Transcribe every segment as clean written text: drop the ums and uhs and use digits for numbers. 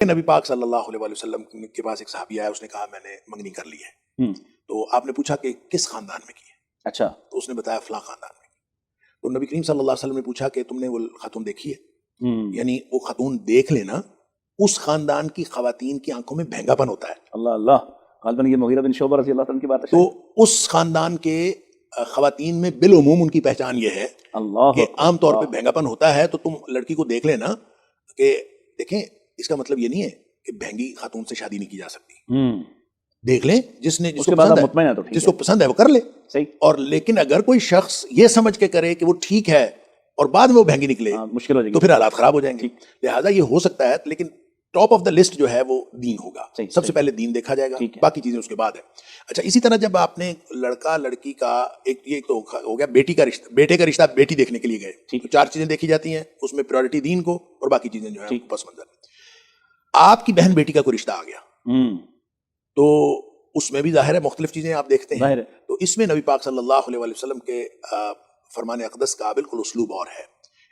نبی پاک صلی اللہ علیہ وسلم کے پاس ایک صحابی آیا, اس نے کہا میں نے منگنی کر لی ہے. تو آپ نے پوچھا کہ کس خاندان میں کی ہے؟ اچھا. تو اس نے بتایا فلاں خاندان میں. تو نبی کریم صلی اللہ علیہ وسلم نے پوچھا کہ تم نے وہ خاتون دیکھی ہے؟ یعنی وہ خاتون دیکھ لینا, اس خاندان کی خواتین کی آنکھوں میں بھینگا پن ہوتا ہے. اللہ اللہ, غالباً یہ مغیرہ بن شعبہ رضی اللہ عنہ کی بات ہے. تو اس خاندان کے خواتین میں بالعموم ان کی پہچان یہ ہے کہ عام طور پہ بھینگا پن ہوتا ہے. تو تم لڑکی کو دیکھ لینا کہ دیکھیں, اس کا مطلب یہ نہیں ہے کہ بھینگی خاتون سے شادی نہیں کی جا سکتی. دیکھ لیں جس نے جس کو پسند ہے وہ کر لے. اور لیکن اگر کوئی شخص یہ سمجھ کے کرے کہ وہ ٹھیک ہے اور بعد میں وہ بھینگی نکلے مشکل ہو جائے گی, تو پھر حالات خراب ہو جائیں گے. لہٰذا یہ ہو سکتا ہے, لیکن ٹاپ آف دا لسٹ جو ہے وہ دین ہوگا. سب سے پہلے دین دیکھا جائے گا, باقی چیزیں اس کے بعد ہے. اچھا, اسی طرح جب آپ نے لڑکا لڑکی کا یہ تو ہو گیا بیٹی کا رشتہ, بیٹے کا رشتہ بیٹی دیکھنے کے لیے گئے, تو 4 چیزیں دیکھی جاتی ہیں, اس میں پریورٹی دین کو اور باقی چیزیں جو ہے پس منظر. آپ کی بہن بیٹی کا کوئی رشتہ آ گیا تو اس میں بھی ظاہر ہے مختلف چیزیں آپ دیکھتے ہیں. تو اس میں نبی پاک صلی اللہ علیہ وسلم کے فرمان اقدس کا بالکل اسلوب اور ہے.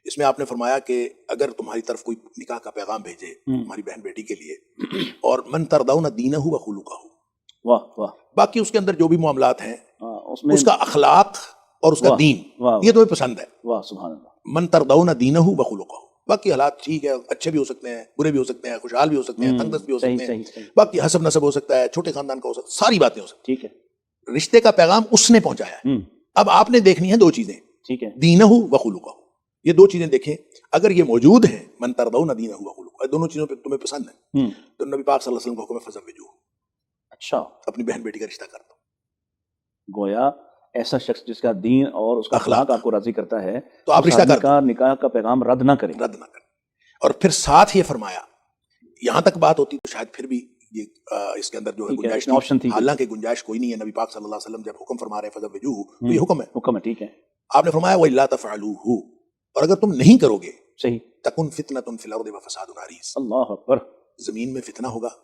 اس میں آپ نے فرمایا کہ اگر تمہاری طرف کوئی نکاح کا پیغام بھیجے تمہاری بہن بیٹی کے لیے, اور من ترضون دینہ و خلقہ, باقی اس کے اندر جو بھی معاملات ہیں اس کا اخلاق اور اس کا دین یہ تمہیں پسند ہے. من ترضون دینہ و خلقہ, باقی حالات ٹھیک ہے, اچھے بھی ہو سکتے ہیں, برے بھی ہو سکتے ہیں, خوشحال بھی ہو سکتے ہیں, تنگ دست بھی ہو سکتے ہیں, باقی حسب نسب ہو سکتا ہے, چھوٹے خاندان کا ہو سکتا ہے, ساری باتیں ہو سکتی ہیں. رشتے کا پیغام اس نے پہنچایا ہے. اب آپ نے دیکھنی ہے 2 چیزیں, دینہ و خلقہ. یہ 2 چیزیں دیکھیں, اگر یہ موجود ہیں من ترضون دینہ و خلقہ, دونوں چیزوں پہ تمہیں پسند ہے, تو نبی پاک صلی اللہ علیہ وسلم کا حکم ہے فزوجوہ. اچھا, اپنی بہن بیٹی کا رشتہ کر دو. گویا ایسا شخص جس کا دین اور اس کا اخلاق آپ کو راضی کرتا ہے تو آپ رشتہ کر دو, نکاح کا پیغام رد نہ کریں. اور پھر ساتھ یہ فرمایا, یہاں تک بات ہوتی تو شاید پھر بھی یہ اس کے اندر جو ہے گنجائش تھی, حالانکہ گنجائش کوئی نہیں ہے. نبی پاک صلی اللہ علیہ وسلم جب حکم فرما رہے ہیں فزوجوہ, تو یہ حکم ہے. ٹھیک ہے, آپ نے فرمایا وَإِلَّا تَفْعَلُوهُ, اور اگر تم نہیں کرو گے صحیح, تَكُنْ فِتْنَةٌ فِي الْأَرْضِ وَفَسَادٌ عَرِيضٌ, اللہ اکبر, زمین میں فتنہ ہوگا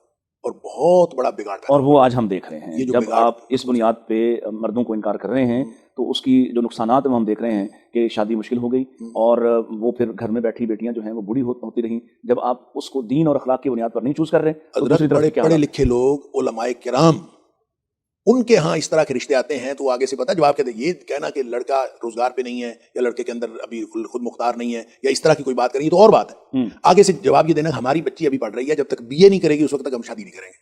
اور بہت بڑا بگاڑ. اور وہ آج ہم دیکھ رہے ہیں, جب آپ اس بنیاد پہ مردوں کو انکار کر رہے ہیں تو اس کی جو نقصانات ہیں وہ ہم دیکھ رہے ہیں کہ شادی مشکل ہو گئی, اور وہ پھر گھر میں بیٹھی بیٹیاں جو ہیں وہ بوڑھی ہوتی رہیں. جب آپ اس کو دین اور اخلاق کی بنیاد پر نہیں چوز کر رہے تو دوسری طرف پڑھے لکھے لوگ علماء کرام ان کے ہاں اس طرح کے رشتے آتے ہیں تو آگے سے پتہ جواب کہتے ہیں. یہ کہنا کہ لڑکا روزگار پہ نہیں ہے یا لڑکے کے اندر ابھی خود مختار نہیں ہے یا اس طرح کی کوئی بات کریں, یہ تو اور بات ہے. آگے سے جواب یہ دینا ہماری بچی ابھی پڑھ رہی ہے, جب تک BA نہیں کرے گی اس وقت تک ہم شادی نہیں کریں گے.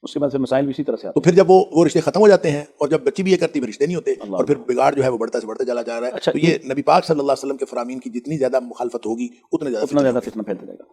اس کے بعد پھر مسائل بھی اسی طرح سے آتے ہیں. تو پھر جب وہ رشتے ختم ہو جاتے ہیں, اور جب بچی BA کرتی پھر رشتے نہیں ہوتے, اور پھر بگاڑ جو ہے وہ بڑھتا سے بڑھتا چلا جا رہا ہے. تو یہ نبی پاک صلی اللہ علیہ وسلم کے فرامین کی جتنی زیادہ مخالفت ہوگی اتنا زیادہ فتنہ پھیلتا جائے گا.